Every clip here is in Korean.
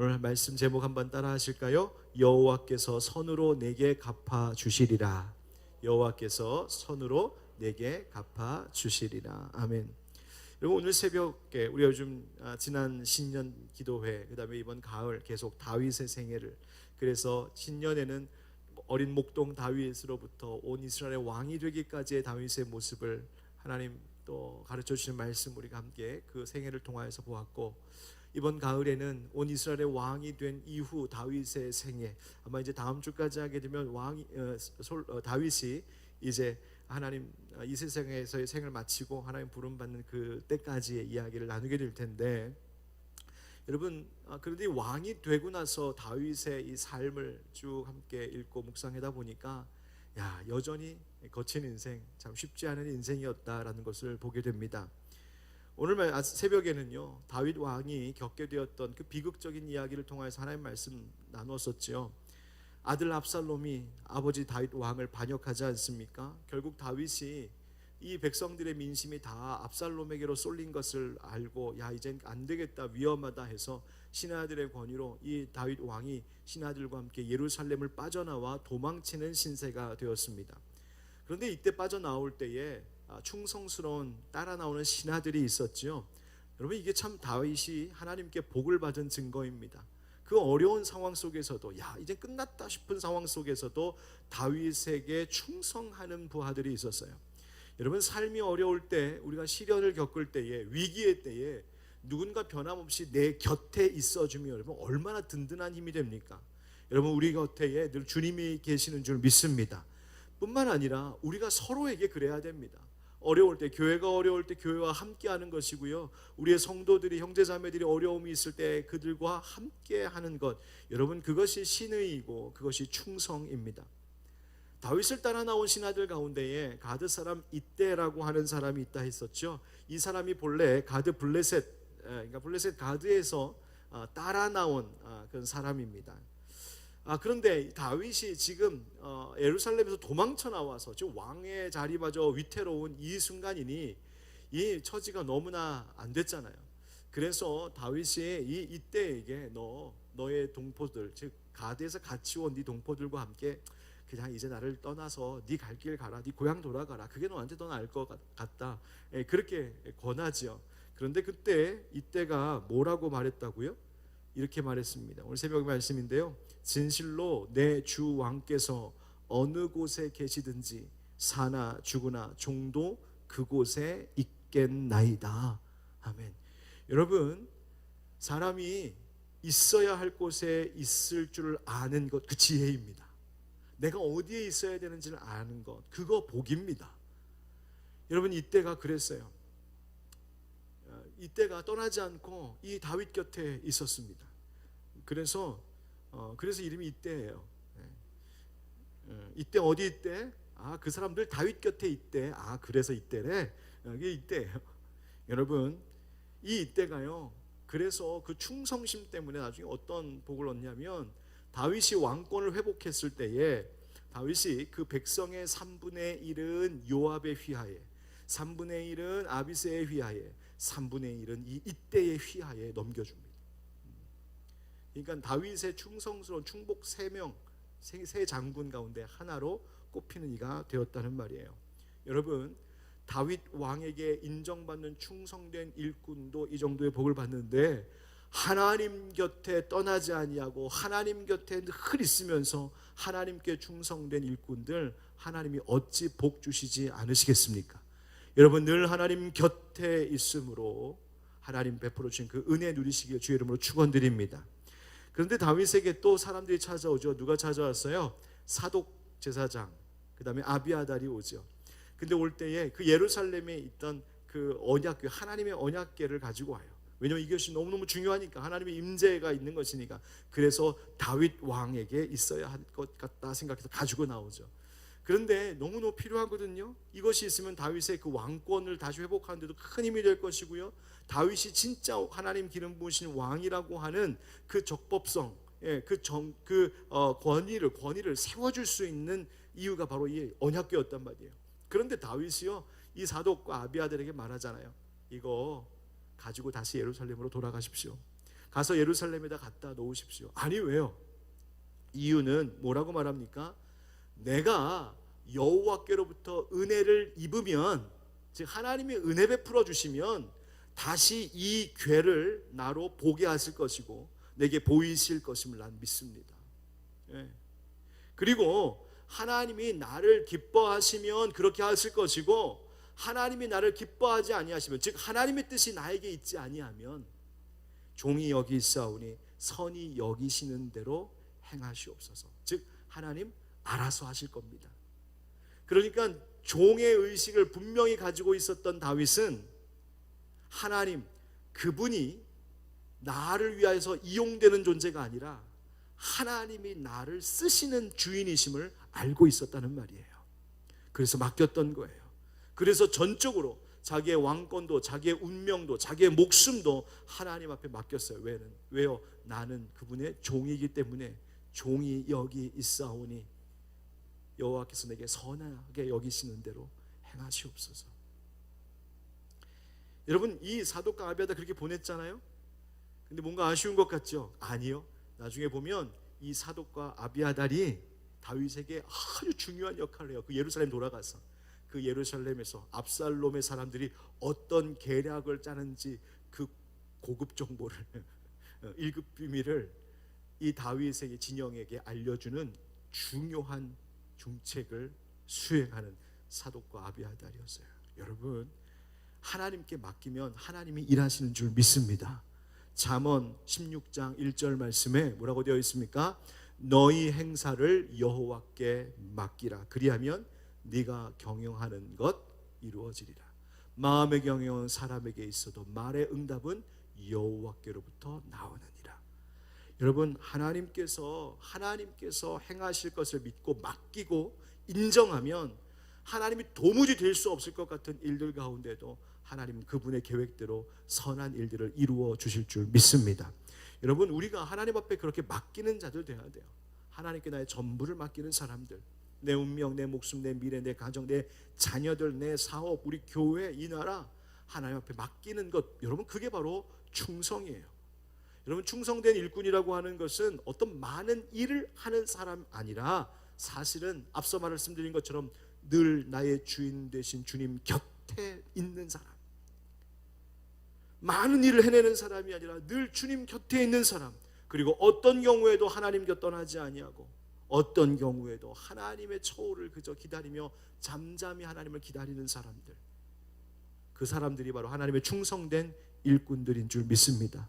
오늘 말씀 제목 한번 따라 하실까요? 여호와께서 선으로 내게 갚아 주시리라. 여호와께서 선으로 내게 갚아 주시리라. 아멘. 여러분, 오늘 새벽에 우리가 요즘 지난 신년 기도회, 그 다음에 이번 가을 계속 다윗의 생애를, 그래서 신년에는 어린 목동 다윗으로부터 온 이스라엘의 왕이 되기까지의 다윗의 모습을 하나님 또 가르쳐 주시는 말씀 우리가 함께 그 생애를 통하여서 보았고, 이번 가을에는 온 이스라엘의 왕이 된 이후 다윗의 생애, 아마 이제 다음 주까지 하게 되면 다윗이 이제 하나님 이 세상에서의 생을 마치고 하나님 부름 받는 그 때까지의 이야기를 나누게 될 텐데, 여러분, 그런데 왕이 되고 나서 다윗의 이 삶을 쭉 함께 읽고 묵상하다 보니까 여전히 거친 인생, 참 쉽지 않은 인생이었다라는 것을 보게 됩니다. 오늘 새벽에는요, 다윗 왕이 겪게 되었던 그 비극적인 이야기를 통해서 하나님 말씀 나눴었지요. 아들 압살롬이 아버지 다윗 왕을 반역하지 않습니까? 결국 다윗이 이 백성들의 민심이 다 압살롬에게로 쏠린 것을 알고 이젠 안 되겠다, 위험하다 해서 신하들의 권유로 이 다윗 왕이 신하들과 함께 예루살렘을 빠져나와 도망치는 신세가 되었습니다. 그런데 이때 빠져나올 때에 충성스러운 따라 나오는 신하들이 있었지요. 여러분, 이게 참 다윗이 하나님께 복을 받은 증거입니다. 그 어려운 상황 속에서도 이제 끝났다 싶은 상황 속에서도 다윗에게 충성하는 부하들이 있었어요. 여러분, 삶이 어려울 때, 우리가 시련을 겪을 때에, 위기의 때에 누군가 변함없이 내 곁에 있어주면 여러분 얼마나 든든한 힘이 됩니까? 여러분, 우리 곁에 늘 주님이 계시는 줄 믿습니다. 뿐만 아니라 우리가 서로에게 그래야 됩니다. 어려울 때, 교회가 어려울 때 교회와 함께하는 것이고요, 우리의 성도들이, 형제자매들이 어려움이 있을 때 그들과 함께하는 것, 여러분, 그것이 신의이고 그것이 충성입니다. 다윗을 따라 나온 신하들 가운데에 가드 사람 이때라고 하는 사람이 있다 했었죠. 이 사람이 본래 가드 블레셋, 그러니까 블레셋 가드에서 따라 나온 그런 사람입니다. 그런데 다윗이 지금 예루살렘에서 도망쳐 나와서 지금 왕의 자리마저 위태로운 이 순간이니 이 처지가 너무나 안 됐잖아요. 그래서 다윗이 이때에게 너의 동포들, 즉 가드에서 같이 온 네 동포들과 함께 그냥 이제 나를 떠나서 네 갈 길 가라, 네 고향 돌아가라, 그게 너한테 더 나을 것 같다, 그렇게 권하지요. 그런데 그때 이때가 뭐라고 말했다고요? 이렇게 말했습니다. 오늘 새벽 말씀인데요, 진실로 내 주 왕께서 어느 곳에 계시든지 사나 죽으나 종도 그곳에 있겠나이다. 아멘. 여러분, 사람이 있어야 할 곳에 있을 줄 아는 것, 그 지혜입니다. 내가 어디에 있어야 되는지를 아는 것, 그거 복입니다. 여러분, 이때가 그랬어요. 이때가 떠나지 않고 이 다윗 곁에 있었습니다. 그래서 이름이 이때예요. 이때 어디 있대? 그 사람들 다윗 곁에 있대. 그래서 이때래. 이게 이때예요. 여러분, 이 이때가요, 그래서 그 충성심 때문에 나중에 어떤 복을 얻냐면, 다윗이 왕권을 회복했을 때에 다윗이 그 백성의 3분의 1은 요압의 휘하에, 3분의 1은 아비새의 휘하에, 3분의 1은 이때의 휘하에 넘겨줍니다. 그러니까 다윗의 충성스러운 충복 3명, 세 장군 가운데 하나로 꼽히는 이가 되었다는 말이에요. 여러분, 다윗 왕에게 인정받는 충성된 일꾼도 이 정도의 복을 받는데, 하나님 곁에 떠나지 아니하고 하나님 곁에 늘 있으면서 하나님께 충성된 일꾼들, 하나님이 어찌 복 주시지 않으시겠습니까? 여러분, 늘 하나님 곁에 있으므로 하나님 베풀어 주신 그 은혜 누리시길 주의 이름으로 축원드립니다. 그런데 다윗에게 또 사람들이 찾아오죠. 누가 찾아왔어요? 사독 제사장, 그 다음에 아비아달이 오죠. 근데 올 때에 그 예루살렘에 있던 그 언약궤, 하나님의 언약궤를 가지고 와요. 왜냐하면 이것이 너무너무 중요하니까, 하나님의 임재가 있는 것이니까. 그래서 다윗 왕에게 있어야 할 것 같다 생각해서 가지고 나오죠. 그런데 너무너무 필요하거든요. 이것이 있으면 다윗의 그 왕권을 다시 회복하는 데도 큰 힘이 될 것이고요, 다윗이 진짜 하나님 기름 부으신 왕이라고 하는 그 적법성, 권위를 세워줄 수 있는 이유가 바로 이 언약궤였단 말이에요. 그런데 다윗이요, 이 사독과 아비아들에게 말하잖아요. 이거 가지고 다시 예루살렘으로 돌아가십시오. 가서 예루살렘에다 갖다 놓으십시오. 아니 왜요? 이유는 뭐라고 말합니까? 내가 여호와께로부터 은혜를 입으면, 즉 하나님이 은혜 베풀어 주시면 다시 이 궤를 나로 보게 하실 것이고 내게 보이실 것임을 난 믿습니다. 예. 그리고 하나님이 나를 기뻐하시면 그렇게 하실 것이고, 하나님이 나를 기뻐하지 아니하시면, 즉 하나님의 뜻이 나에게 있지 아니하면 종이 여기 있사오니 선이 여기시는 대로 행하시옵소서. 즉 하나님 알아서 하실 겁니다. 그러니까 종의 의식을 분명히 가지고 있었던 다윗은 하나님, 그분이 나를 위하여서 이용되는 존재가 아니라 하나님이 나를 쓰시는 주인이심을 알고 있었다는 말이에요. 그래서 맡겼던 거예요. 그래서 전적으로 자기의 왕권도, 자기의 운명도, 자기의 목숨도 하나님 앞에 맡겼어요. 왜요? 나는 그분의 종이기 때문에 종이 여기 있사오니 여호와께서 내게 선하게 여기시는 대로 행하시옵소서. 여러분, 이 사독과 아비아다 그렇게 보냈잖아요. 근데 뭔가 아쉬운 것 같죠? 아니요. 나중에 보면 이 사독과 아비아달이 다윗에게 아주 중요한 역할을 해요. 그 예루살렘 돌아가서 그 예루살렘에서 압살롬의 사람들이 어떤 계략을 짜는지 그 고급 정보를 1급 비밀을 이 다윗에게, 진영에게 알려주는 중요한 중책을 수행하는 사독과 아비아달이었어요. 여러분, 하나님께 맡기면 하나님이 일하시는 줄 믿습니다. 잠언 16장 1절 말씀에 뭐라고 되어 있습니까? 너희 행사를 여호와께 맡기라. 그리하면 네가 경영하는 것 이루어지리라. 마음의 경영은 사람에게 있어도 말의 응답은 여호와께로부터 나오느니라. 여러분, 하나님께서 행하실 것을 믿고 맡기고 인정하면 하나님이 도무지 될 수 없을 것 같은 일들 가운데도 하나님은 그분의 계획대로 선한 일들을 이루어 주실 줄 믿습니다. 여러분, 우리가 하나님 앞에 그렇게 맡기는 자들 되어야 돼요. 하나님께 나의 전부를 맡기는 사람들, 내 운명, 내 목숨, 내 미래, 내 가정, 내 자녀들, 내 사업, 우리 교회, 이 나라 하나님 앞에 맡기는 것, 여러분 그게 바로 충성이에요. 여러분, 충성된 일꾼이라고 하는 것은 어떤 많은 일을 하는 사람 아니라 사실은 앞서 말씀드린 것처럼 늘 나의 주인 되신 주님 곁에 있는 사람, 많은 일을 해내는 사람이 아니라 늘 주님 곁에 있는 사람, 그리고 어떤 경우에도 하나님 곁 떠나지 아니하고 어떤 경우에도 하나님의 처우를 그저 기다리며 잠잠히 하나님을 기다리는 사람들, 그 사람들이 바로 하나님의 충성된 일꾼들인 줄 믿습니다.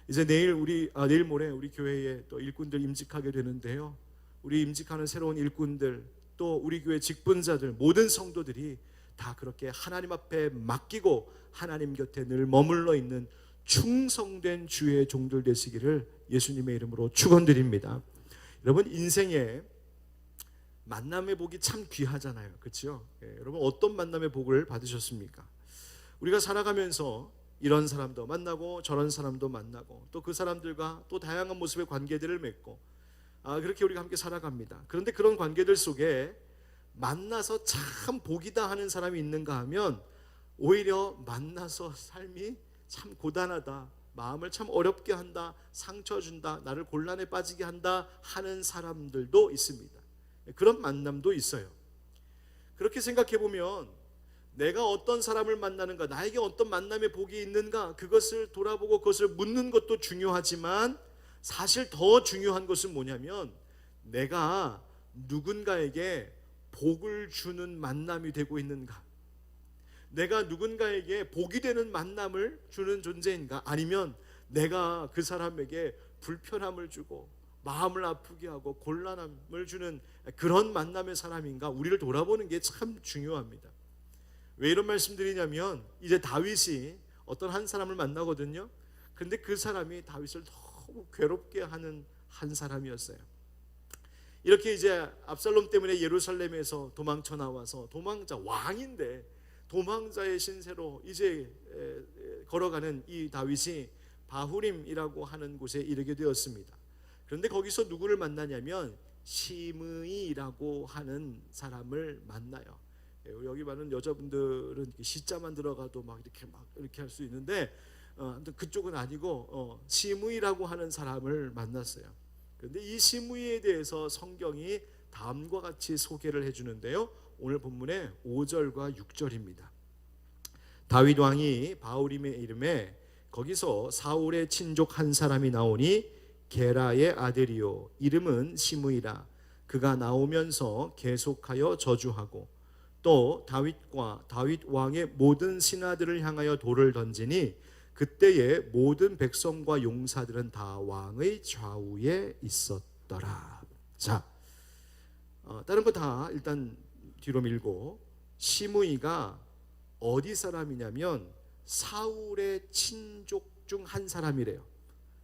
이제 내일 모레 우리 교회에 또 일꾼들 임직하게 되는데요, 우리 임직하는 새로운 일꾼들, 또 우리 교회 직분자들, 모든 성도들이 다 그렇게 하나님 앞에 맡기고 하나님 곁에 늘 머물러 있는 충성된 주의 종들 되시기를 예수님의 이름으로 축원드립니다. 여러분, 인생에 만남의 복이 참 귀하잖아요. 그렇죠? 여러분, 어떤 만남의 복을 받으셨습니까? 우리가 살아가면서 이런 사람도 만나고 저런 사람도 만나고 또 그 사람들과 또 다양한 모습의 관계들을 맺고 그렇게 우리가 함께 살아갑니다. 그런데 그런 관계들 속에 만나서 참 복이다 하는 사람이 있는가 하면 오히려 만나서 삶이 참 고단하다, 마음을 참 어렵게 한다, 상처 준다, 나를 곤란에 빠지게 한다 하는 사람들도 있습니다. 그런 만남도 있어요. 그렇게 생각해 보면 내가 어떤 사람을 만나는가, 나에게 어떤 만남의 복이 있는가, 그것을 돌아보고 그것을 묻는 것도 중요하지만 사실 더 중요한 것은 뭐냐면 내가 누군가에게 복을 주는 만남이 되고 있는가, 내가 누군가에게 복이 되는 만남을 주는 존재인가, 아니면 내가 그 사람에게 불편함을 주고 마음을 아프게 하고 곤란함을 주는 그런 만남의 사람인가, 우리를 돌아보는 게 참 중요합니다. 왜 이런 말씀드리냐면 이제 다윗이 어떤 한 사람을 만나거든요. 근데 그 사람이 다윗을 너무 괴롭게 하는 한 사람이었어요. 이렇게 이제 압살롬 때문에 예루살렘에서 도망쳐 나와서 왕인데 도망자의 신세로 이제 걸어가는 이 다윗이 바후림이라고 하는 곳에 이르게 되었습니다. 그런데 거기서 누구를 만나냐면 시므이라고 하는 사람을 만나요. 여기 많은 여자분들은 시자만 들어가도 막 이렇게 할 수 있는데 그쪽은 아니고 시므이라고 하는 사람을 만났어요. 그런데 이 시므이에 대해서 성경이 다음과 같이 소개를 해주는데요. 오늘 본문의 5절과 6절입니다. 다윗 왕이 바울임의 이름에 거기서 사울의 친족 한 사람이 나오니 게라의 아들이요 이름은 시므이라. 그가 나오면서 계속하여 저주하고 또 다윗과 다윗 왕의 모든 신하들을 향하여 돌을 던지니 그때에 모든 백성과 용사들은 다 왕의 좌우에 있었더라. 자, 다른 거 다 일단 뒤로 밀고, 시므이가 어디 사람이냐면 사울의 친족 중 한 사람이래요.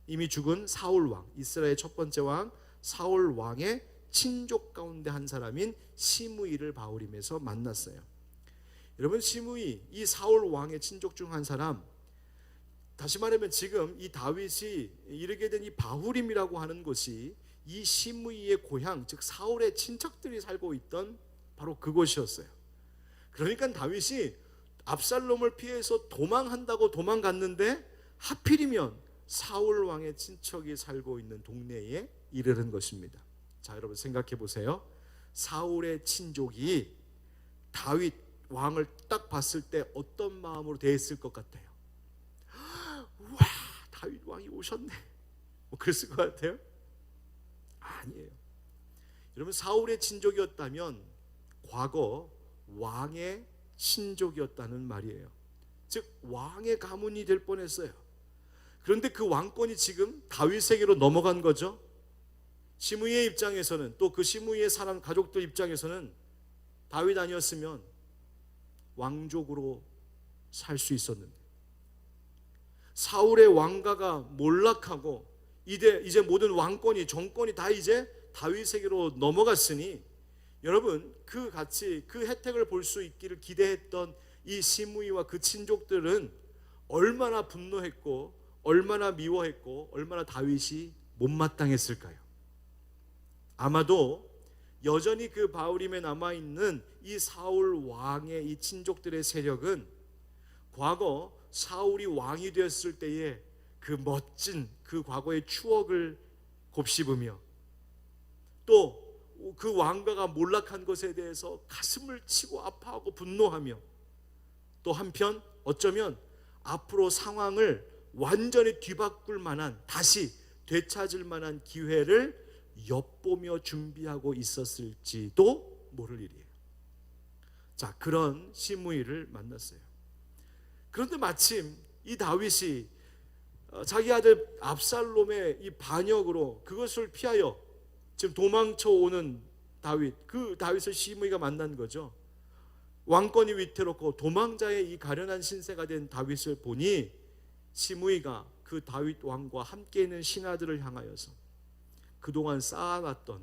이미 죽은 사울 왕, 이스라엘 첫 번째 왕 사울 왕의 친족 가운데 한 사람인 시므이를 바울임에서 만났어요. 여러분, 시므이, 이 사울 왕의 친족 중 한 사람, 다시 말하면 지금 이 다윗이 이르게 된 이 바후림이라고 하는 곳이 이 시므이의 고향, 즉 사울의 친척들이 살고 있던 바로 그곳이었어요. 그러니까 다윗이 압살롬을 피해서 도망한다고 도망갔는데 하필이면 사울 왕의 친척이 살고 있는 동네에 이르는 것입니다. 자, 여러분 생각해 보세요. 사울의 친족이 다윗 왕을 딱 봤을 때 어떤 마음으로 대했을 것 같아요? 와, 다윗 왕이 오셨네, 뭐 그랬을 것 같아요? 아니에요. 여러분, 사울의 친족이었다면 과거 왕의 친족이었다는 말이에요. 즉 왕의 가문이 될 뻔했어요. 그런데 그 왕권이 지금 다윗에게로 넘어간 거죠. 시므이의 입장에서는, 또 그 시므이의 사람 가족들 입장에서는 다윗 아니었으면 왕족으로 살 수 있었는데, 사울의 왕가가 몰락하고 이제 모든 왕권이, 정권이 다 이제 다윗에게로 넘어갔으니, 여러분 그 같이 그 혜택을 볼 수 있기를 기대했던 이 시므이와 그 친족들은 얼마나 분노했고 얼마나 미워했고 얼마나 다윗이 못마땅했을까요? 아마도 여전히 그 바후림에 남아있는 이 사울 왕의 이 친족들의 세력은 과거 사울이 왕이 되었을 때의 그 멋진 그 과거의 추억을 곱씹으며, 또 그 왕가가 몰락한 것에 대해서 가슴을 치고 아파하고 분노하며, 또 한편 어쩌면 앞으로 상황을 완전히 뒤바꿀 만한, 다시 되찾을 만한 기회를 엿보며 준비하고 있었을지도 모를 일이에요. 자, 그런 시므이를 만났어요. 그런데 마침 이 다윗이 자기 아들 압살롬의 이 반역으로 그것을 피하여 지금 도망쳐 오는 다윗, 그 다윗을 시므이가 만난 거죠. 왕권이 위태롭고 도망자의 이 가련한 신세가 된 다윗을 보니 시므이가 그 다윗 왕과 함께 있는 신하들을 향하여서 그동안 쌓아놨던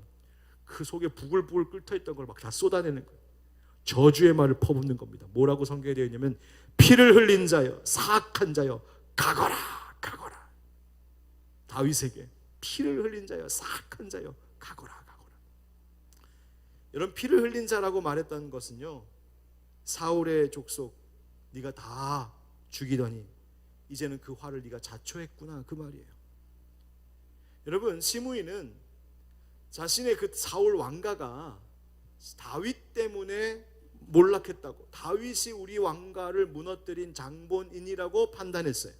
그 속에 부글부글 끓어있던 걸 막 다 쏟아내는 거예요. 저주의 말을 퍼붓는 겁니다. 뭐라고 성경에 되어 있냐면 피를 흘린 자여, 사악한 자여, 가거라, 가거라. 다윗에게 피를 흘린 자여, 사악한 자여, 가거라, 가거라. 여러분, 피를 흘린 자라고 말했다는 것은요, 사울의 족속 네가 다 죽이더니 이제는 그 화를 네가 자초했구나, 그 말이에요. 여러분, 시므이는 자신의 그 사울 왕가가 다윗 때문에 몰락했다고, 다윗이 우리 왕가를 무너뜨린 장본인이라고 판단했어요.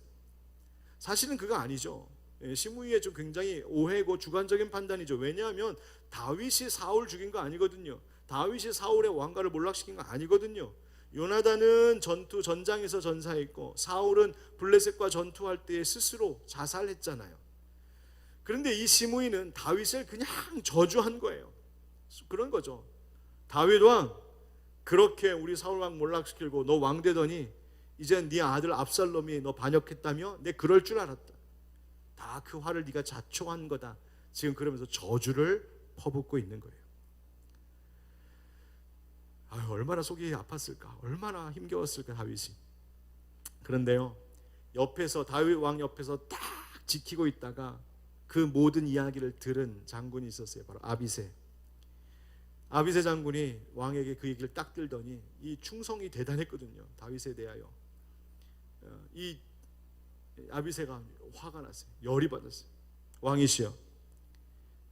사실은 그거 아니죠. 시므이의 좀 굉장히 오해고 주관적인 판단이죠. 왜냐하면 다윗이 사울 죽인 거 아니거든요. 다윗이 사울의 왕가를 몰락시킨 거 아니거든요. 요나단은 전장에서 전사했고 사울은 블레셋과 전투할 때 스스로 자살했잖아요. 그런데 이 시므이는 다윗을 그냥 저주한 거예요. 그런 거죠. 다윗 왕, 그렇게 우리 사울 왕 몰락시키고 너 왕 되더니 이제 네 아들 압살롬이 너 반역했다며? 내 그럴 줄 알았다. 다 그 화를 네가 자초한 거다. 지금 그러면서 저주를 퍼붓고 있는 거예요. 아유, 얼마나 속이 아팠을까, 얼마나 힘겨웠을까 다윗이. 그런데요, 옆에서 다윗 왕 옆에서 딱 지키고 있다가 그 모든 이야기를 들은 장군이 있었어요. 바로 아비새. 아비새 장군이 왕에게 그 얘기를 딱 들더니 이 충성이 대단했거든요. 다윗에 대하여 이 아비새가 화가 났어요. 열이 받았어요. 왕이시여,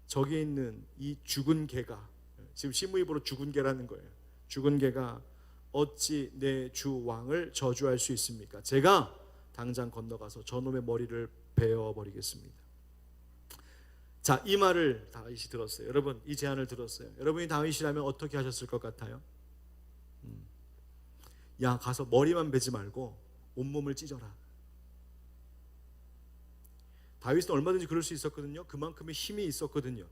저기 있는 이 죽은 개가, 지금 시므이보로 죽은 개라는 거예요. 죽은 개가 어찌 내 주 왕을 저주할 수 있습니까? 제가 당장 건너가서 저놈의 머리를 베어버리겠습니다. 자, 이 말을 다윗이 들었어요. 여러분, 이 제안을 들었어요. 여러분이 다윗이라면 어떻게 하셨을 것 같아요? 야, 가서 머리만 베지 말고 온몸을 찢어라. 다윗은 얼마든지 그럴 수 있었거든요. 그만큼의 힘이 있었거든요.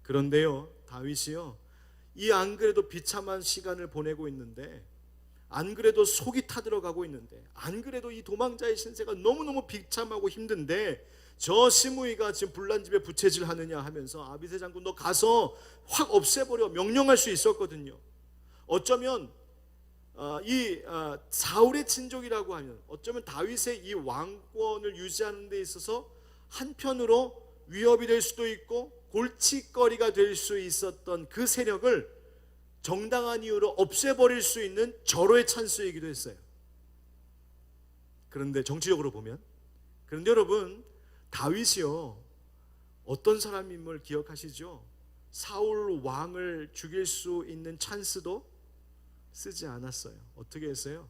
그런데요, 다윗이요, 이 안 그래도 비참한 시간을 보내고 있는데, 안 그래도 속이 타들어가고 있는데, 안 그래도 이 도망자의 신세가 너무너무 비참하고 힘든데, 저 시므이가 지금 불난집에 부채질 하느냐 하면서 아비새 장군 너 가서 확 없애버려 명령할 수 있었거든요. 어쩌면 사울의 친족이라고 하면, 어쩌면 다윗의 이 왕권을 유지하는 데 있어서 한편으로 위협이 될 수도 있고 골칫거리가 될 수 있었던 그 세력을 정당한 이유로 없애버릴 수 있는 절호의 찬스이기도 했어요. 그런데 정치적으로 보면, 그런데 여러분, 다윗이요, 어떤 사람임을 기억하시죠? 사울 왕을 죽일 수 있는 찬스도 쓰지 않았어요. 어떻게 했어요?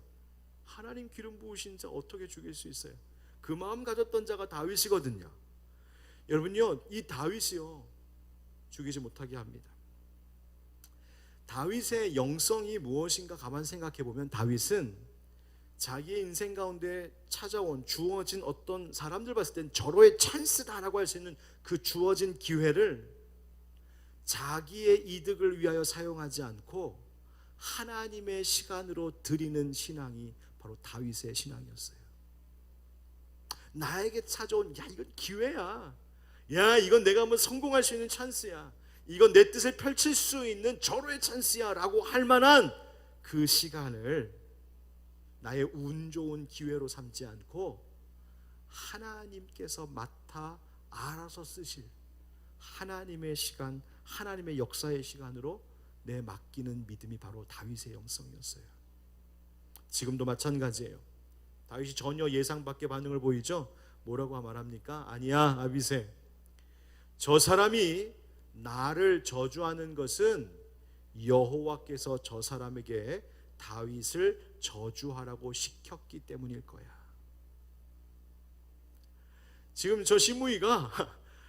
하나님 기름 부으신 자 어떻게 죽일 수 있어요? 그 마음 가졌던 자가 다윗이거든요. 여러분요, 이 다윗이요, 죽이지 못하게 합니다. 다윗의 영성이 무엇인가 가만 생각해 보면, 다윗은 자기의 인생 가운데 찾아온, 주어진 어떤 사람들 봤을 땐 절호의 찬스다라고 할 수 있는 그 주어진 기회를 자기의 이득을 위하여 사용하지 않고 하나님의 시간으로 드리는 신앙이 바로 다윗의 신앙이었어요. 나에게 찾아온, 야, 이건 기회야, 야, 이건 내가 한번 성공할 수 있는 찬스야, 이건 내 뜻을 펼칠 수 있는 절호의 찬스야 라고 할 만한 그 시간을 나의 운 좋은 기회로 삼지 않고 하나님께서 맡아 알아서 쓰실 하나님의 시간, 하나님의 역사의 시간으로 내 맡기는 믿음이 바로 다윗의 영성이었어요. 지금도 마찬가지예요. 다윗이 전혀 예상 밖의 반응을 보이죠? 뭐라고 말합니까? 아니야, 아비새, 저 사람이 나를 저주하는 것은 여호와께서 저 사람에게 다윗을 저주하라고 시켰기 때문일 거야. 지금 저 시므이가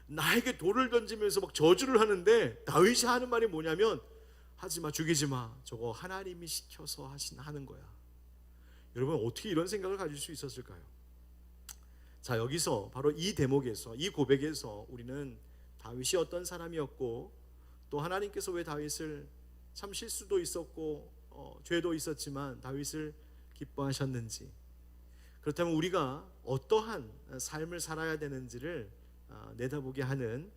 나에게 돌을 던지면서 막 저주를 하는데, 다윗이 하는 말이 뭐냐면, 하지마, 죽이지 마, 저거 하나님이 시켜서 하는 거야. 여러분, 어떻게 이런 생각을 가질 수 있었을까요? 자, 여기서 바로 이 대목에서, 이 고백에서 우리는 다윗이 어떤 사람이었고, 또 하나님께서 왜 다윗을, 참 실수도 있었고 죄도 있었지만 다윗을 기뻐하셨는지, 그렇다면 우리가 어떠한 삶을 살아야 되는지를 내다보게 하는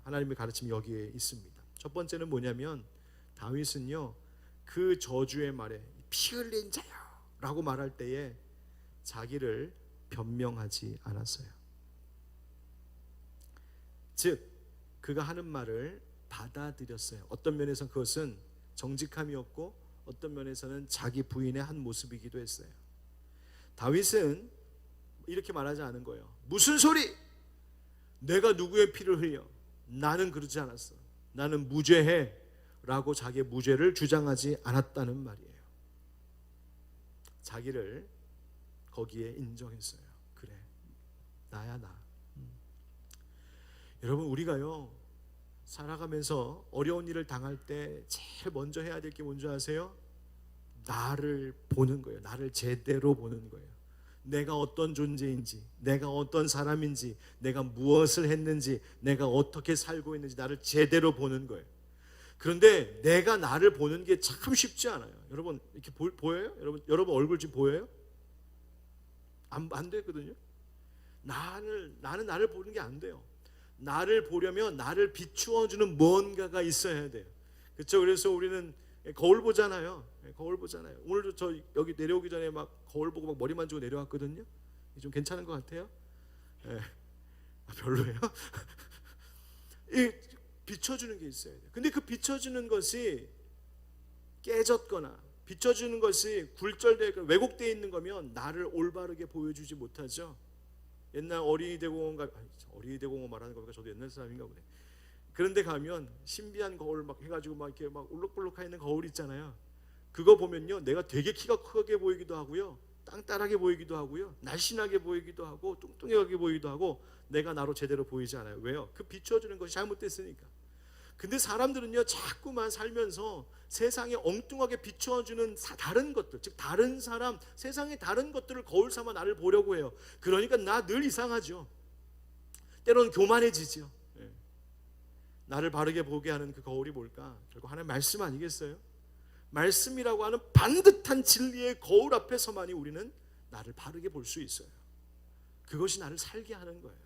하나님의 가르침이 여기에 있습니다. 첫 번째는 뭐냐면, 다윗은요, 그 저주의 말에 피 흘린 자여 라고 말할 때에 자기를 변명하지 않았어요. 즉, 그가 하는 말을 받아들였어요. 어떤 면에서는 그것은 정직함이었고, 어떤 면에서는 자기 부인의 한 모습이기도 했어요. 다윗은 이렇게 말하지 않은 거예요. 무슨 소리? 내가 누구의 피를 흘려? 나는 그러지 않았어. 나는 무죄해 라고 자기의 무죄를 주장하지 않았다는 말이에요. 자기를 거기에 인정했어요. 그래, 나야 나. 여러분, 우리가요, 살아가면서 어려운 일을 당할 때 제일 먼저 해야 될 게 뭔지 아세요? 나를 보는 거예요. 나를 제대로 보는 거예요. 내가 어떤 존재인지, 내가 어떤 사람인지, 내가 무엇을 했는지, 내가 어떻게 살고 있는지 나를 제대로 보는 거예요. 그런데 내가 나를 보는 게 참 쉽지 않아요. 여러분, 이렇게 보여요? 여러분 얼굴 지금 보여요? 안 되거든요. 나는 나를 보는 게 안 돼요. 나를 보려면 나를 비추어주는 뭔가가 있어야 돼요. 그렇죠? 그래서 우리는 거울 보잖아요. 거울 보잖아요. 오늘도 저 여기 내려오기 전에 막 거울 보고 막 머리 만지고 내려왔거든요. 좀 괜찮은 것 같아요? 네. 별로예요? 이 비춰주는 게 있어야 돼요. 근데 그 비춰주는 것이 깨졌거나 비춰주는 것이 굴절되거나 왜곡되어 있는 거면 나를 올바르게 보여주지 못하죠. 옛날 어린이 대공원 어린이 대공원 말하는 거니까 저도 옛날 사람인가 보네. 그런데 가면 신비한 거울 막 해가지고 막 이렇게 막 울룩불룩 있는 거울 있잖아요. 그거 보면요, 내가 되게 키가 크게 보이기도 하고요, 땅따라게 보이기도 하고요, 날씬하게 보이기도 하고 뚱뚱하게 보이기도 하고, 내가 나로 제대로 보이지 않아요. 왜요? 그 비춰주는 것이 잘못됐으니까. 근데 사람들은요, 자꾸만 살면서 세상에 엉뚱하게 비춰주는 다른 것들, 즉 다른 사람, 세상의 다른 것들을 거울 삼아 나를 보려고 해요. 그러니까 나 늘 이상하죠. 때로는 교만해지죠. 나를 바르게 보게 하는 그 거울이 뭘까? 결국 하나님 말씀 아니겠어요? 말씀이라고 하는 반듯한 진리의 거울 앞에서만이 우리는 나를 바르게 볼 수 있어요. 그것이 나를 살게 하는 거예요.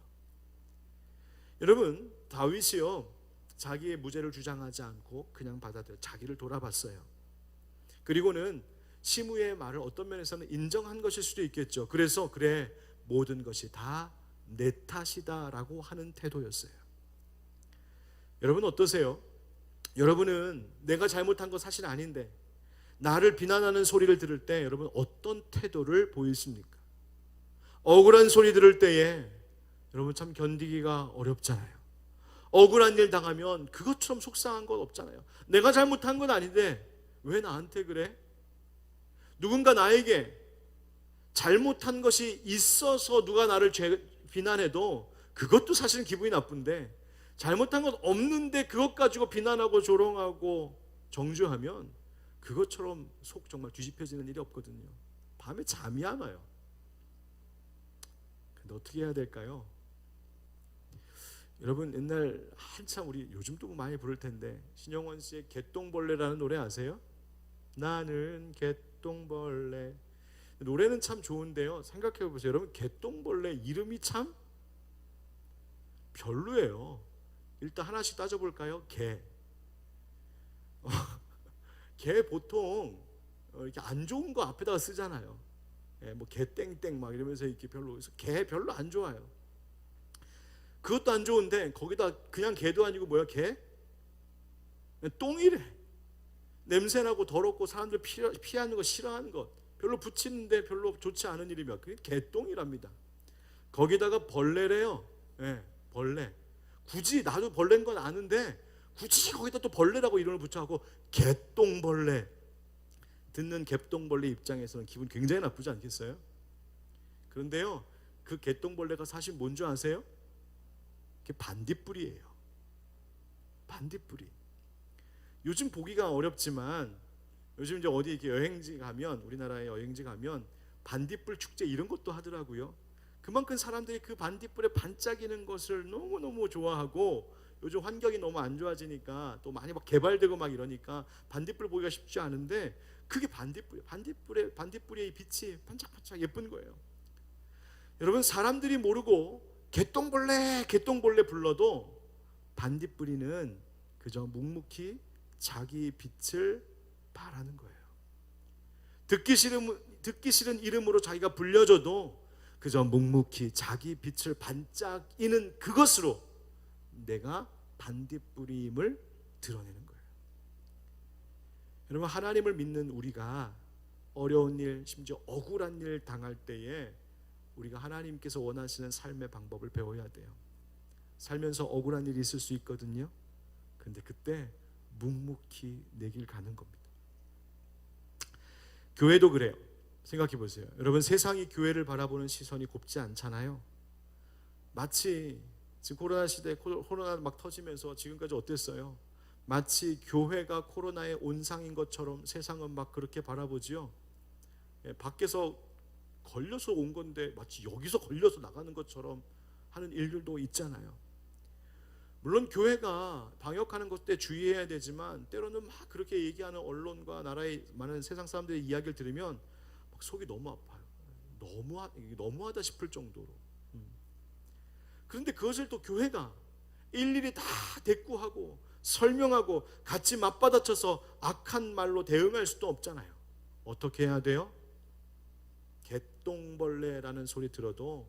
여러분, 다윗이요, 자기의 무죄를 주장하지 않고 그냥 받아들여 자기를 돌아봤어요. 그리고는 시므의 말을 어떤 면에서는 인정한 것일 수도 있겠죠. 그래서 그래, 모든 것이 다 내 탓이다라고 하는 태도였어요. 여러분 어떠세요? 여러분은 내가 잘못한 거 사실 아닌데 나를 비난하는 소리를 들을 때 여러분 어떤 태도를 보이십니까? 억울한 소리 들을 때에 여러분 참 견디기가 어렵잖아요. 억울한 일 당하면 그것처럼 속상한 건 없잖아요. 내가 잘못한 건 아닌데 왜 나한테 그래? 누군가 나에게 잘못한 것이 있어서 누가 나를 비난해도 그것도 사실은 기분이 나쁜데, 잘못한 건 없는데 그것 가지고 비난하고 조롱하고 정죄하면 그것처럼 속 정말 뒤집혀지는 일이 없거든요. 밤에 잠이 안 와요. 근데 어떻게 해야 될까요? 여러분 옛날 한참, 우리 요즘도 많이 부를 텐데, 신영원 씨의 개똥벌레라는 노래 아세요? 나는 개똥벌레. 노래는 참 좋은데요, 생각해 보세요. 여러분, 개똥벌레 이름이 참 별로예요. 일단 하나씩 따져볼까요? 개. 개 보통 이렇게 안 좋은 거 앞에다가 쓰잖아요. 뭐 개땡땡 막 이러면서 이렇게 개 별로 안 좋아요. 그것도 안 좋은데 거기다 그냥 개도 아니고 뭐야, 개? 똥이래. 냄새나고 더럽고 사람들 피하는 거, 싫어하는 것, 별로 붙이는데 별로 좋지 않은 일이면 그게 개똥이랍니다. 거기다가 벌레래요. 벌레. 굳이 나도 벌레인 건 아는데 굳이 거기다 또 벌레라고 이름을 붙여갖고 개똥벌레. 듣는 개똥벌레 입장에서는 기분 굉장히 나쁘지 않겠어요? 그런데요, 그 개똥벌레가 사실 뭔지 아세요? 그게 반딧불이에요. 반딧불이. 요즘 보기가 어렵지만 요즘 이제 어디 이렇게 여행지 가면, 우리나라에 여행지 가면 반딧불 축제 이런 것도 하더라고요. 그만큼 사람들이 그 반딧불에 반짝이는 것을 너무너무 좋아하고, 요즘 환경이 너무 안 좋아지니까 또 많이 막 개발되고 막 이러니까 반딧불 보기가 쉽지 않은데, 그게 반딧불의 빛이 반짝반짝 예쁜 거예요. 여러분, 사람들이 모르고 개똥벌레 불러도 반딧불이는 그저 묵묵히 자기 빛을 발하는 거예요. 듣기 싫은 이름으로 자기가 불려줘도 그저 묵묵히 자기 빛을 반짝이는 그것으로 내가 반딧불임을 드러내는 거예요. 여러분, 하나님을 믿는 우리가 어려운 일, 심지어 억울한 일 당할 때에 우리가 하나님께서 원하시는 삶의 방법을 배워야 돼요. 살면서 억울한 일이 있을 수 있거든요. 근데 그때 묵묵히 내 길 가는 겁니다. 교회도 그래요. 생각해 보세요. 여러분, 세상이 교회를 바라보는 시선이 곱지 않잖아요. 마치 지금 코로나 시대에 코로나 막 터지면서 지금까지 어땠어요? 마치 교회가 코로나의 온상인 것처럼 세상은 막 그렇게 바라보지요. 밖에서 걸려서 온 건데 마치 여기서 걸려서 나가는 것처럼 하는 일들도 있잖아요. 물론 교회가 방역하는 것 때 주의해야 되지만, 때로는 막 그렇게 얘기하는 언론과 나라의 많은 세상 사람들의 이야기를 들으면 막 속이 너무 아파요. 너무하다 싶을 정도로. 그런데 그것을 또 교회가 일일이 다 대꾸하고 설명하고 같이 맞받아쳐서 악한 말로 대응할 수도 없잖아요. 어떻게 해야 돼요? 개똥벌레라는 소리 들어도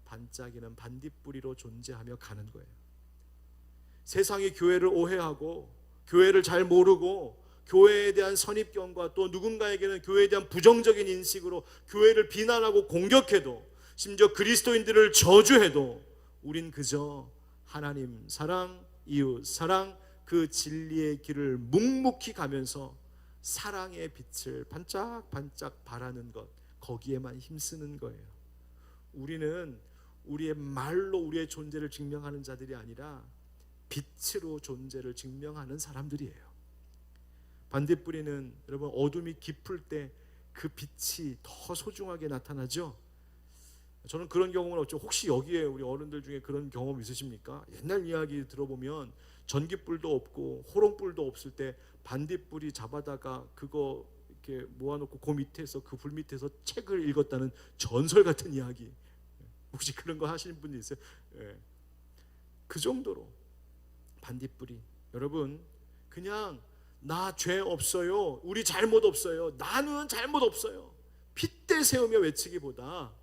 반짝이는 반딧불이로 존재하며 가는 거예요. 세상이 교회를 오해하고 교회를 잘 모르고 교회에 대한 선입견과 또 누군가에게는 교회에 대한 부정적인 인식으로 교회를 비난하고 공격해도, 심지어 그리스도인들을 저주해도 우린 그저 하나님 사랑, 이웃 사랑, 그 진리의 길을 묵묵히 가면서 사랑의 빛을 반짝반짝 바라는 것, 거기에만 힘쓰는 거예요. 우리는 우리의 말로 우리의 존재를 증명하는 자들이 아니라 빛으로 존재를 증명하는 사람들이에요. 반딧불이는 여러분 어둠이 깊을 때 그 빛이 더 소중하게 나타나죠. 저는 그런 경험은 없죠. 혹시 여기에 우리 어른들 중에 그런 경험 있으십니까? 옛날 이야기 들어보면 전깃불도 없고 호롱불도 없을 때 반딧불이 잡아다가 그거 이렇게 모아놓고 그 밑에서, 그 불 밑에서 책을 읽었다는 전설 같은 이야기. 혹시 그런 거 하시는 분이 있어요? 예. 그 정도로 반딧불이, 여러분 그냥 나 죄 없어요, 우리 잘못 없어요, 나는 잘못 없어요, 핏대 세우며 외치기보다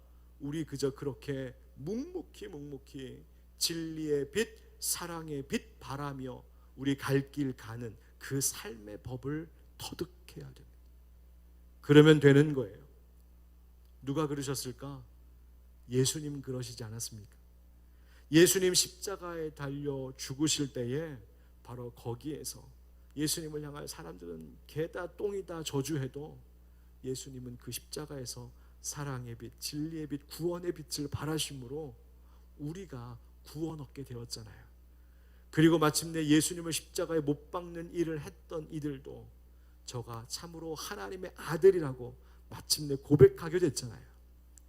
우리 그저 그렇게 묵묵히 진리의 빛, 사랑의 빛 바라며 우리 갈 길 가는 그 삶의 법을 터득해야 됩니다. 그러면 되는 거예요. 누가 그러셨을까? 예수님 그러시지 않았습니까? 예수님 십자가에 달려 죽으실 때에 바로 거기에서 예수님을 향하여 사람들은 개다 똥이다 저주해도 예수님은 그 십자가에서 사랑의 빛, 진리의 빛, 구원의 빛을 바라심으로 우리가 구원 얻게 되었잖아요. 그리고 마침내 예수님을 십자가에 못 박는 일을 했던 이들도 저가 참으로 하나님의 아들이라고 마침내 고백하게 됐잖아요.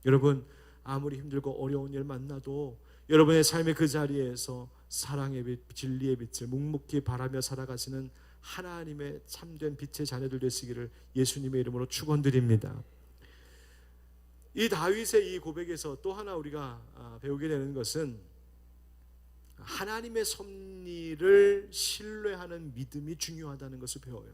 여러분 아무리 힘들고 어려운 일 만나도 여러분의 삶의 그 자리에서 사랑의 빛, 진리의 빛을 묵묵히 바라며 살아가시는 하나님의 참된 빛의 자녀들 되시기를 예수님의 이름으로 축원드립니다. 이 다윗의 이 고백에서 또 하나 우리가 배우게 되는 것은 하나님의 섭리를 신뢰하는 믿음이 중요하다는 것을 배워요.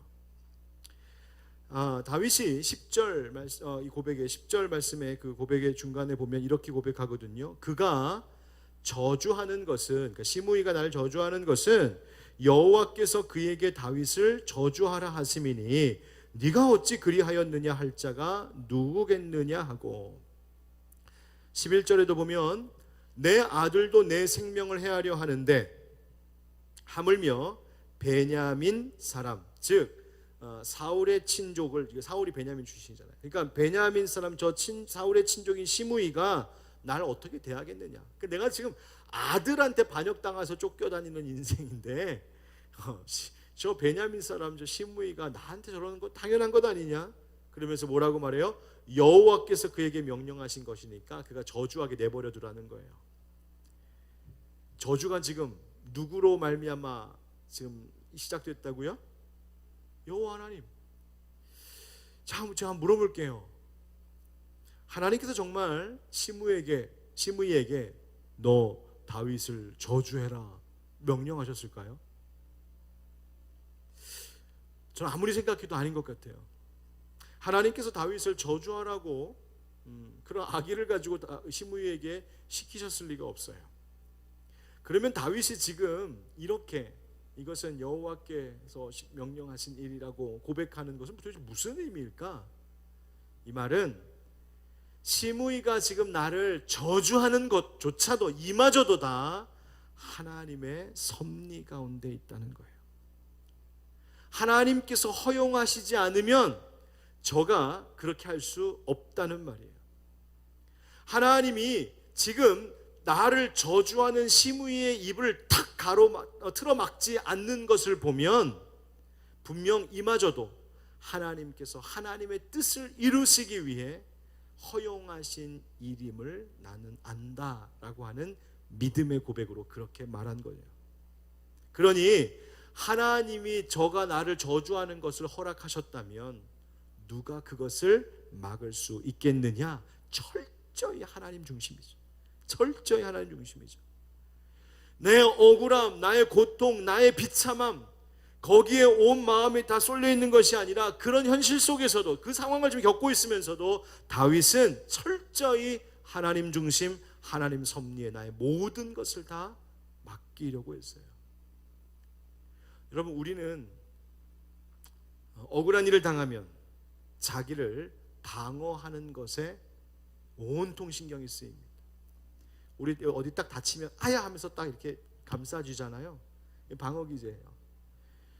다윗이 10절 이 고백의 10절 말씀의 그 고백의 중간에 보면 이렇게 고백하거든요. 그가 저주하는 것은, 그러니까 시므이가 나를 저주하는 것은 여호와께서 그에게 다윗을 저주하라 하심이니 네가 어찌 그리하였느냐 할 자가 누구겠느냐 하고, 11절에도 보면 내 아들도 내 생명을 해하려 하는데 하물며 베냐민 사람, 즉 사울의 친족을, 사울이 베냐민 출신이잖아요. 그러니까 베냐민 사람 사울의 친족인 시므이가 날 어떻게 대하겠느냐. 내가 지금 아들한테 반역당해서 쫓겨다니는 인생인데 저 베냐민 사람 저 시므이가 나한테 저러는 거 당연한 것 아니냐. 그러면서 뭐라고 말해요? 여호와께서 그에게 명령하신 것이니까 그가 저주하게 내버려 두라는 거예요. 저주가 지금 누구로 말미암아 지금 시작됐다고요? 여호와 하나님. 자, 제가 물어볼게요. 하나님께서 정말 시므이에게 너 다윗을 저주해라 명령하셨을까요? 저는 아무리 생각해도 아닌 것 같아요. 하나님께서 다윗을 저주하라고 그런 악의를 가지고 시므이에게 시키셨을 리가 없어요. 그러면 다윗이 지금 이렇게 이것은 여호와께서 명령하신 일이라고 고백하는 것은 도대체 무슨 의미일까? 이 말은 시므이가 지금 나를 저주하는 것조차도 이마저도 다 하나님의 섭리 가운데 있다는 거예요. 하나님께서 허용하시지 않으면 저가 그렇게 할 수 없다는 말이에요. 하나님이 지금 나를 저주하는 시므이의 입을 탁 틀어막지 않는 것을 보면 분명 이마저도 하나님께서 하나님의 뜻을 이루시기 위해 허용하신 일임을 나는 안다라고 하는 믿음의 고백으로 그렇게 말한 거예요. 그러니 하나님이 저가 나를 저주하는 것을 허락하셨다면 누가 그것을 막을 수 있겠느냐? 철저히 하나님 중심이죠. 철저히 하나님 중심이죠. 내 억울함, 나의 고통, 나의 비참함, 거기에 온 마음이 다 쏠려 있는 것이 아니라 그런 현실 속에서도 그 상황을 좀 겪고 있으면서도 다윗은 철저히 하나님 중심, 하나님 섭리에 나의 모든 것을 다 맡기려고 했어요. 여러분, 우리는 억울한 일을 당하면 자기를 방어하는 것에 온통 신경이 쓰입니다. 우리 어디 딱 다치면 아야 하면서 딱 이렇게 감싸주잖아요. 방어 기제예요.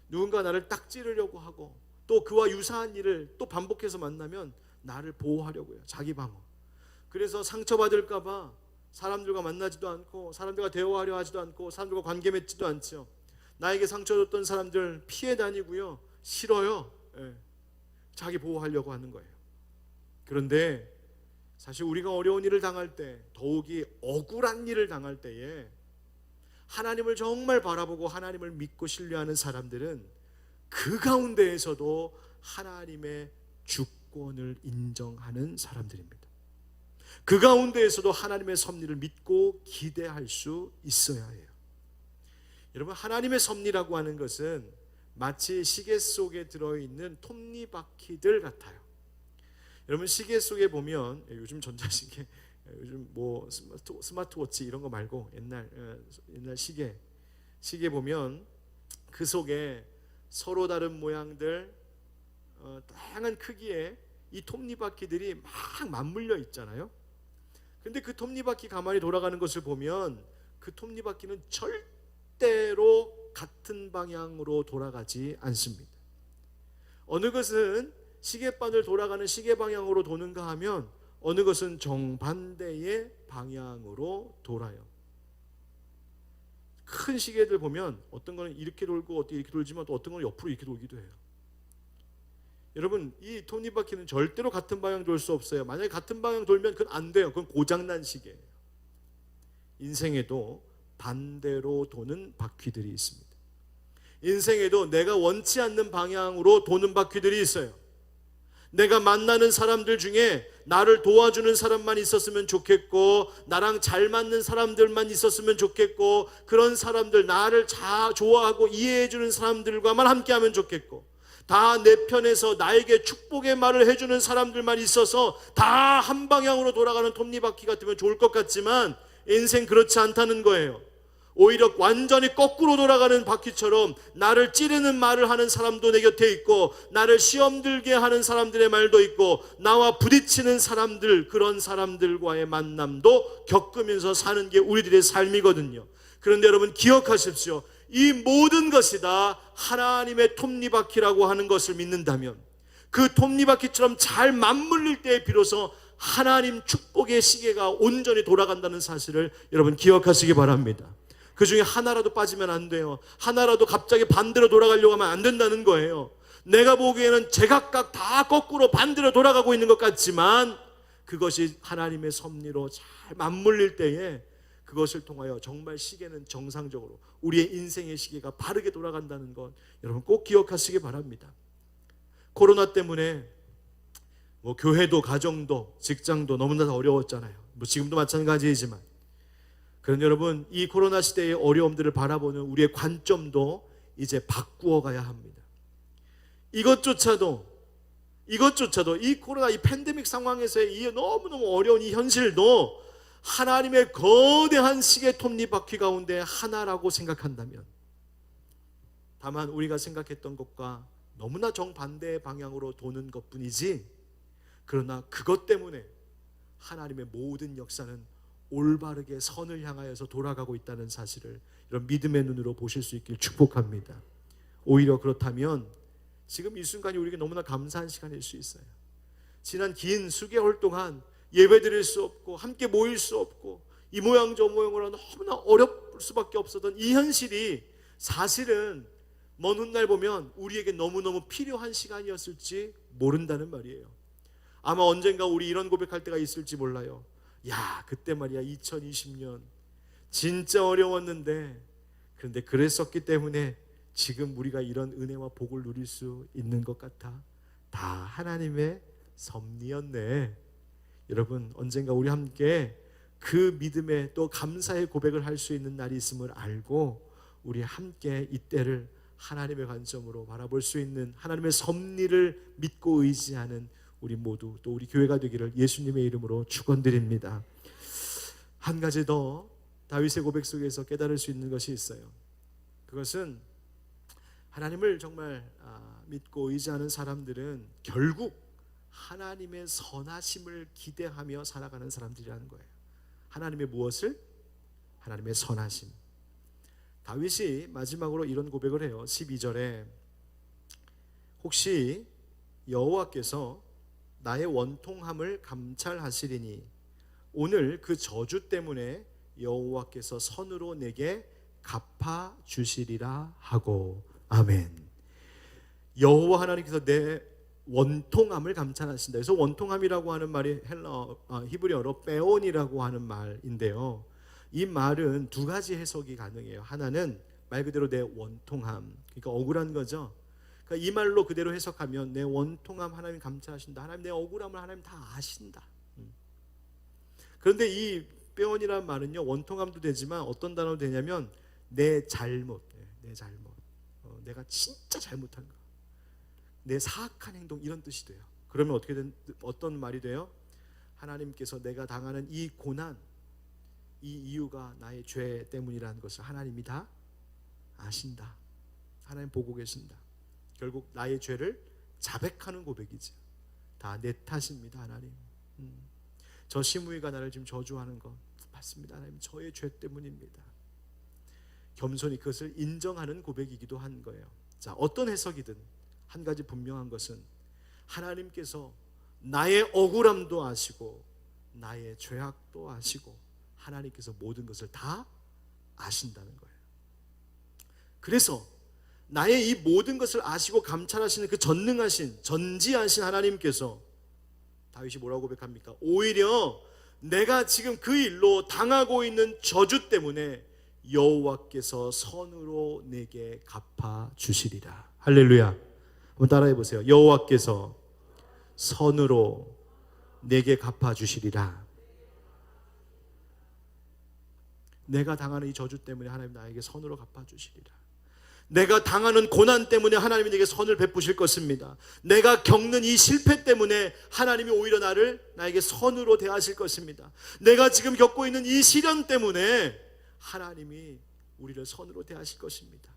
누군가 나를 딱 찌르려고 하고 또 그와 유사한 일을 또 반복해서 만나면 나를 보호하려고 해요. 자기 방어. 그래서 상처받을까 봐 사람들과 만나지도 않고 사람들과 대화하려 하지도 않고 사람들과 관계 맺지도 않죠. 나에게 상처 줬던 사람들 피해 다니고요. 싫어요. 예. 자기 보호하려고 하는 거예요. 그런데 사실 우리가 어려운 일을 당할 때, 더욱이 억울한 일을 당할 때에 하나님을 정말 바라보고 하나님을 믿고 신뢰하는 사람들은 그 가운데에서도 하나님의 주권을 인정하는 사람들입니다. 그 가운데에서도 하나님의 섭리를 믿고 기대할 수 있어야 해요. 여러분, 하나님의 섭리라고 하는 것은 마치 시계 속에 들어있는 톱니바퀴들 같아요. 여러분, 시계 속에 보면 요즘 전자시계, 요즘 뭐 스마트워치 이런 거 말고 옛날 시계 보면 그 속에 서로 다른 모양들, 다양한 크기의 이 톱니바퀴들이 막 맞물려 있잖아요. 근데 그 톱니바퀴 가만히 돌아가는 것을 보면 그 톱니바퀴는 절대로 같은 방향으로 돌아가지 않습니다. 어느 것은 시계바늘 돌아가는 시계 방향으로 도는가 하면 어느 것은 정반대의 방향으로 돌아요. 큰 시계들 보면 어떤 거는 이렇게 돌고 어떻게 이렇게 돌지만 또 어떤 거는 옆으로 이렇게 돌기도 해요. 여러분, 이 톱니바퀴는 절대로 같은 방향 돌 수 없어요. 만약에 같은 방향 돌면 그건 안 돼요. 그건 고장난 시계예요. 인생에도 반대로 도는 바퀴들이 있습니다. 인생에도 내가 원치 않는 방향으로 도는 바퀴들이 있어요. 내가 만나는 사람들 중에 나를 도와주는 사람만 있었으면 좋겠고, 나랑 잘 맞는 사람들만 있었으면 좋겠고, 그런 사람들, 나를 좋아하고 이해해주는 사람들과만 함께하면 좋겠고, 다 내 편에서 나에게 축복의 말을 해주는 사람들만 있어서 다 한 방향으로 돌아가는 톱니바퀴 같으면 좋을 것 같지만 인생 그렇지 않다는 거예요. 오히려 완전히 거꾸로 돌아가는 바퀴처럼 나를 찌르는 말을 하는 사람도 내 곁에 있고, 나를 시험 들게 하는 사람들의 말도 있고, 나와 부딪히는 사람들, 그런 사람들과의 만남도 겪으면서 사는 게 우리들의 삶이거든요. 그런데 여러분, 기억하십시오. 이 모든 것이 다 하나님의 톱니바퀴라고 하는 것을 믿는다면, 그 톱니바퀴처럼 잘 맞물릴 때에 비로소 하나님 축복의 시계가 온전히 돌아간다는 사실을 여러분 기억하시기 바랍니다. 그 중에 하나라도 빠지면 안 돼요. 하나라도 갑자기 반대로 돌아가려고 하면 안 된다는 거예요. 내가 보기에는 제각각 다 거꾸로 반대로 돌아가고 있는 것 같지만 그것이 하나님의 섭리로 잘 맞물릴 때에 그것을 통하여 정말 시계는 정상적으로 우리의 인생의 시계가 바르게 돌아간다는 것 여러분 꼭 기억하시기 바랍니다. 코로나 때문에 뭐 교회도 가정도 직장도 너무나 어려웠잖아요. 뭐 지금도 마찬가지이지만, 그런데 여러분, 이 코로나 시대의 어려움들을 바라보는 우리의 관점도 이제 바꾸어 가야 합니다. 이것조차도 이 코로나 이 팬데믹 상황에서의 이 너무너무 어려운 이 현실도 하나님의 거대한 시계 톱니바퀴 가운데 하나라고 생각한다면, 다만 우리가 생각했던 것과 너무나 정반대의 방향으로 도는 것뿐이지, 그러나 그것 때문에 하나님의 모든 역사는 올바르게 선을 향하여서 돌아가고 있다는 사실을 이런 믿음의 눈으로 보실 수 있길 축복합니다. 오히려 그렇다면 지금 이 순간이 우리에게 너무나 감사한 시간일 수 있어요. 지난 긴 수개월 동안 예배드릴 수 없고 함께 모일 수 없고 이 모양 저 모양으로 너무나 어려울 수밖에 없었던 이 현실이 사실은 먼 훗날 보면 우리에게 너무너무 필요한 시간이었을지 모른다는 말이에요. 아마 언젠가 우리 이런 고백할 때가 있을지 몰라요. 야, 그때 말이야 2020년 진짜 어려웠는데, 그런데 그랬었기 때문에 지금 우리가 이런 은혜와 복을 누릴 수 있는 것 같아. 다 하나님의 섭리였네. 여러분, 언젠가 우리 함께 그 믿음의 또 감사의 고백을 할 수 있는 날이 있음을 알고 우리 함께 이때를 하나님의 관점으로 바라볼 수 있는, 하나님의 섭리를 믿고 의지하는 우리 모두, 또 우리 교회가 되기를 예수님의 이름으로 축원드립니다. 한 가지 더 다윗의 고백 속에서 깨달을 수 있는 것이 있어요. 그것은 하나님을 정말 믿고 의지하는 사람들은 결국 하나님의 선하심을 기대하며 살아가는 사람들이라는 거예요. 하나님의 무엇을? 하나님의 선하심. 다윗이 마지막으로 이런 고백을 해요. 12절에 혹시 여호와께서 나의 원통함을 감찰하시리니 오늘 그 저주 때문에 여호와께서 선으로 내게 갚아 주시리라 하고. 아멘. 여호와 하나님께서 내 원통함을 감찰하신다. 그래서 원통함이라고 하는 말이 히브리어로 빼온이라고 하는 말인데요, 이 말은 두 가지 해석이 가능해요. 하나는 말 그대로 내 원통함, 그러니까 억울한 거죠. 그러니까 이 말로 그대로 해석하면 내 원통함 하나님 감찰하신다. 하나님 내 억울함을 하나님 다 아신다. 그런데 이 빼온이라는 말은요, 원통함도 되지만 어떤 단어도 되냐면 내 잘못, 내가 진짜 잘못한 거, 내 사악한 행동, 이런 뜻이 돼요. 그러면 어떤 말이 돼요? 하나님께서 내가 당하는 이 고난, 이 이유가 나의 죄 때문이라는 것을 하나님이 다 아신다. 하나님 보고 계신다. 결국 나의 죄를 자백하는 고백이죠. 다 내 탓입니다, 하나님. 저 시므이가 나를 지금 저주하는 것 맞습니다, 하나님. 저의 죄 때문입니다. 겸손히 그것을 인정하는 고백이기도 한 거예요. 자, 어떤 해석이든 한 가지 분명한 것은 하나님께서 나의 억울함도 아시고 나의 죄악도 아시고 하나님께서 모든 것을 다 아신다는 거예요. 그래서 나의 이 모든 것을 아시고 감찰하시는 그 전능하신, 전지하신 하나님께서 다윗이 뭐라고 고백합니까? 오히려 내가 지금 그 일로 당하고 있는 저주 때문에 여호와께서 선으로 내게 갚아 주시리라. 할렐루야. 한번 따라해 보세요. 여호와께서 선으로 내게 갚아 주시리라. 내가 당하는 이 저주 때문에 하나님 나에게 선으로 갚아 주시리라. 내가 당하는 고난 때문에 하나님이 내게 선을 베푸실 것입니다. 내가 겪는 이 실패 때문에 하나님이 오히려 나에게 선으로 대하실 것입니다. 내가 지금 겪고 있는 이 시련 때문에 하나님이 우리를 선으로 대하실 것입니다.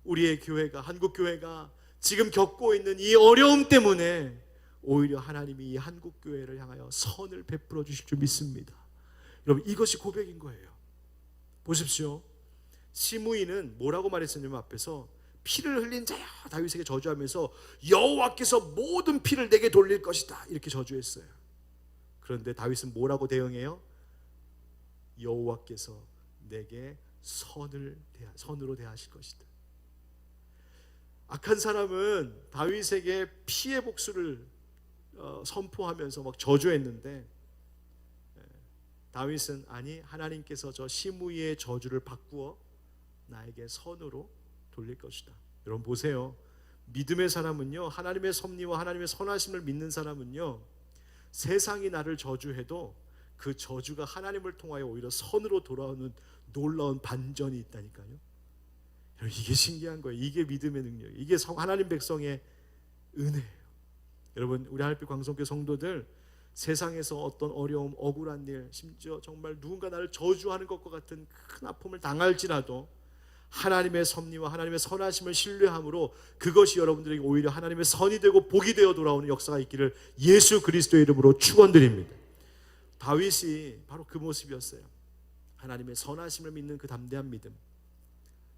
우리의 교회가, 한국 교회가 지금 겪고 있는 이 어려움 때문에 오히려 하나님이 이 한국 교회를 향하여 선을 베풀어 주실 줄 믿습니다. 여러분, 이것이 고백인 거예요. 보십시오. 시므이는 뭐라고 말했었냐면 앞에서 피를 흘린 자야, 다윗에게 저주하면서 여호와께서 모든 피를 내게 돌릴 것이다, 이렇게 저주했어요. 그런데 다윗은 뭐라고 대응해요? 여호와께서 내게 선으로 대하실 것이다. 악한 사람은 다윗에게 피의 복수를 선포하면서 막 저주했는데 다윗은 아니, 하나님께서 저 시므이의 저주를 바꾸어 나에게 선으로 돌릴 것이다. 여러분 보세요. 믿음의 사람은요, 하나님의 섭리와 하나님의 선하심을 믿는 사람은요, 세상이 나를 저주해도 그 저주가 하나님을 통하여 오히려 선으로 돌아오는 놀라운 반전이 있다니까요. 이게 신기한 거예요. 이게 믿음의 능력, 이게 하나님 백성의 은혜예요. 여러분, 우리 하늘빛 광성교회 성도들, 세상에서 어떤 어려움, 억울한 일, 심지어 정말 누군가 나를 저주하는 것과 같은 큰 아픔을 당할지라도 하나님의 섭리와 하나님의 선하심을 신뢰함으로 그것이 여러분들에게 오히려 하나님의 선이 되고 복이 되어 돌아오는 역사가 있기를 예수 그리스도의 이름으로 축원드립니다. 다윗이 바로 그 모습이었어요. 하나님의 선하심을 믿는 그 담대한 믿음.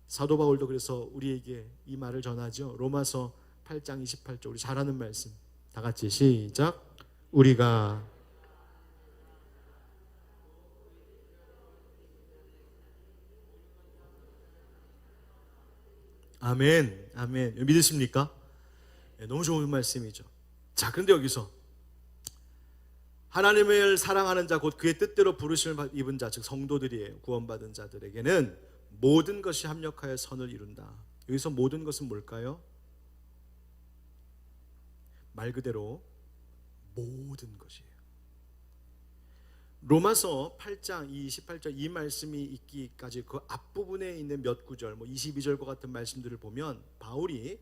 사도 바울도 그래서 우리에게 이 말을 전하죠. 로마서 8장 28절, 우리 잘 아는 말씀, 다 같이 시작. 우리가 아멘, 아멘. 믿으십니까? 네, 너무 좋은 말씀이죠. 자, 그런데 여기서 하나님을 사랑하는 자, 곧 그의 뜻대로 부르심을 입은 자, 즉 성도들이에요. 구원받은 자들에게는 모든 것이 합력하여 선을 이룬다. 여기서 모든 것은 뭘까요? 말 그대로 모든 것이에요. 로마서 8장 28절 이 말씀이 있기까지 그 앞부분에 있는 몇 구절, 22절과 같은 말씀들을 보면 바울이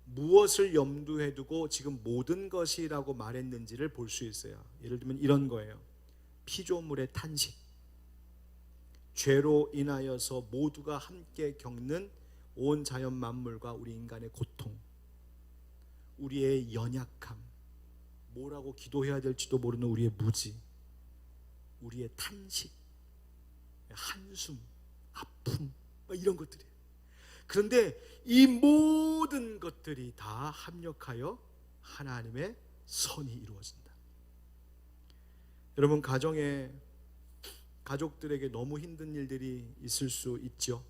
무엇을 염두에 두고 지금 모든 것이라고 말했는지를 볼 수 있어요. 예를 들면 이런 거예요. 피조물의 탄식, 죄로 인하여서 모두가 함께 겪는 온 자연 만물과 우리 인간의 고통, 우리의 연약함, 뭐라고 기도해야 될지도 모르는 우리의 무지, 우리의 탄식, 한숨, 아픔, 이런 것들이에요. 그런데 이 모든 것들이 다 합력하여 하나님의 선이 이루어진다. 여러분, 가정에 가족들에게 너무 힘든 일들이 있을 수 있죠.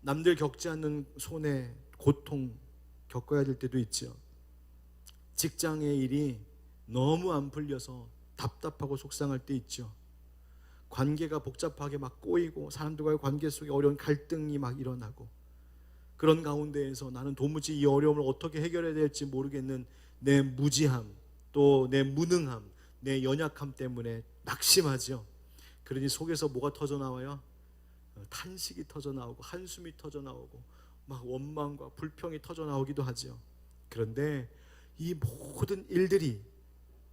남들 겪지 않는 손해, 고통 겪어야 될 때도 있죠. 직장의 일이 너무 안 풀려서 답답하고 속상할 때 있죠. 관계가 복잡하게 막 꼬이고 사람들과의 관계 속에 어려운 갈등이 막 일어나고, 그런 가운데에서 나는 도무지 이 어려움을 어떻게 해결해야 될지 모르겠는 내 무지함, 또 내 무능함, 내 연약함 때문에 낙심하죠. 그러니 속에서 뭐가 터져 나와요? 탄식이 터져 나오고 한숨이 터져 나오고 막 원망과 불평이 터져 나오기도 하죠. 그런데 이 모든 일들이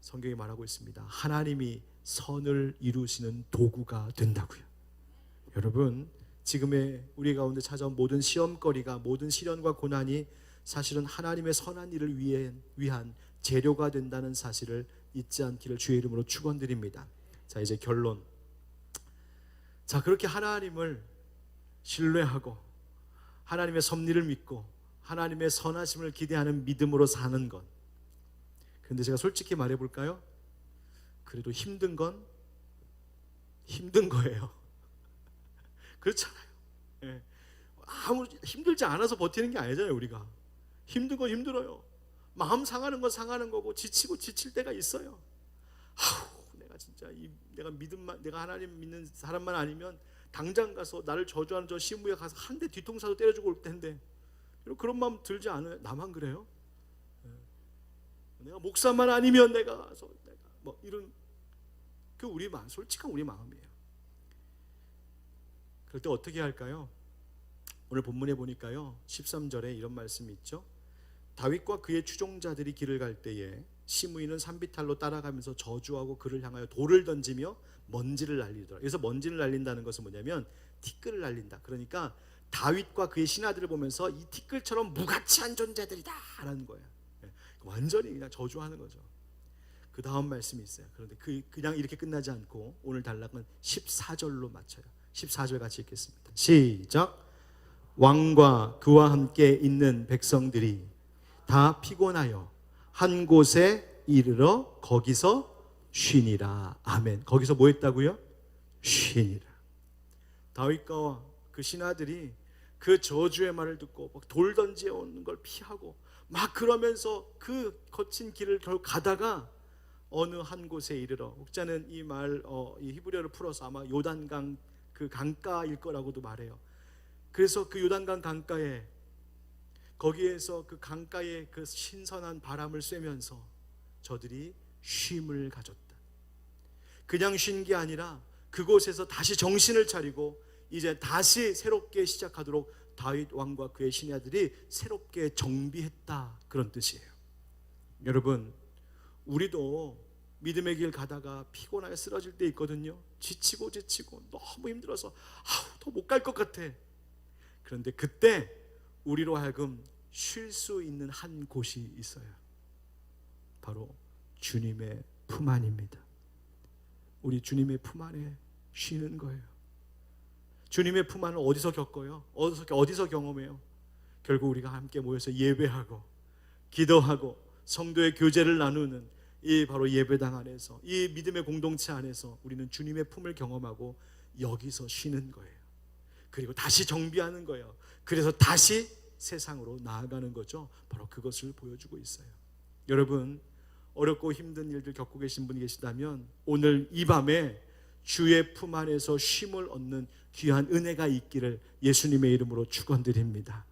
성경이 말하고 있습니다. 하나님이 선을 이루시는 도구가 된다고요. 여러분, 지금의 우리 가운데 찾아온 모든 시험거리가, 모든 시련과 고난이 사실은 하나님의 선한 일을 위한 재료가 된다는 사실을 잊지 않기를 주의 이름으로 축원드립니다. 자, 이제 결론. 자, 그렇게 하나님을 신뢰하고 하나님의 섭리를 믿고 하나님의 선하심을 기대하는 믿음으로 사는 것. 그런데 제가 솔직히 말해볼까요? 그래도 힘든 건 힘든 거예요. 그렇잖아요. 예. 아무 힘들지 않아서 버티는 게 아니잖아요. 우리가 힘든 건 힘들어요. 마음 상하는 건 상하는 거고, 지치고 지칠 때가 있어요. 내가 진짜 내가 하나님 믿는 사람만 아니면 당장 가서 나를 저주하는 저 시무에 가서 한 대 뒤통수도 때려주고 올 텐데, 그런 마음 들지 않아요? 나만 그래요? 내가 목사만 아니면 내가 뭐 이런, 그 우리 마음, 솔직한 우리 마음이에요. 그럴 때 어떻게 할까요? 오늘 본문에 보니까요, 13절에 이런 말씀이 있죠. 다윗과 그의 추종자들이 길을 갈 때에 시므이는 산비탈로 따라가면서 저주하고 그를 향하여 돌을 던지며 먼지를 날리더라. 그래서 먼지를 날린다는 것은 뭐냐면 티끌을 날린다. 그러니까 다윗과 그의 신하들을 보면서 이 티끌처럼 무가치한 존재들이다 라는 거예요. 완전히 그냥 저주하는 거죠. 그 다음 말씀이 있어요. 그런데 그냥 이렇게 끝나지 않고 오늘 단락은 14절로 맞춰요. 14절 같이 읽겠습니다. 시작. 왕과 그와 함께 있는 백성들이 다 피곤하여 한 곳에 이르러 거기서 쉬니라. 아멘. 거기서 뭐 했다고요? 쉬니라. 다윗과 그 신하들이 그 저주의 말을 듣고 돌 던지어오는 걸 피하고 막 그러면서 그 거친 길을 결국 가다가 어느 한 곳에 이르러, 혹자는 이 히브리어를 풀어서 아마 요단강 그 강가일 거라고도 말해요. 그래서 그 요단강 강가에, 거기에서 그 강가에 그 신선한 바람을 쐬면서 저들이 쉼을 가졌다. 그냥 쉰 게 아니라 그곳에서 다시 정신을 차리고 이제 다시 새롭게 시작하도록 다윗 왕과 그의 신하들이 새롭게 정비했다, 그런 뜻이에요. 여러분, 우리도 믿음의 길 가다가 피곤하게 쓰러질 때 있거든요. 지치고 너무 힘들어서 더 못 갈 것 같아. 그런데 그때 우리로 하여금 쉴 수 있는 한 곳이 있어요. 바로 주님의 품 안입니다. 우리 주님의 품 안에 쉬는 거예요. 주님의 품 안을 어디서 겪어요? 어디서 경험해요? 결국 우리가 함께 모여서 예배하고 기도하고 성도의 교제를 나누는 이 바로 예배당 안에서, 이 믿음의 공동체 안에서 우리는 주님의 품을 경험하고 여기서 쉬는 거예요. 그리고 다시 정비하는 거예요. 그래서 다시 세상으로 나아가는 거죠. 바로 그것을 보여주고 있어요. 여러분, 어렵고 힘든 일들 겪고 계신 분이 계시다면 오늘 이 밤에 주의 품 안에서 쉼을 얻는 귀한 은혜가 있기를 예수님의 이름으로 축원드립니다.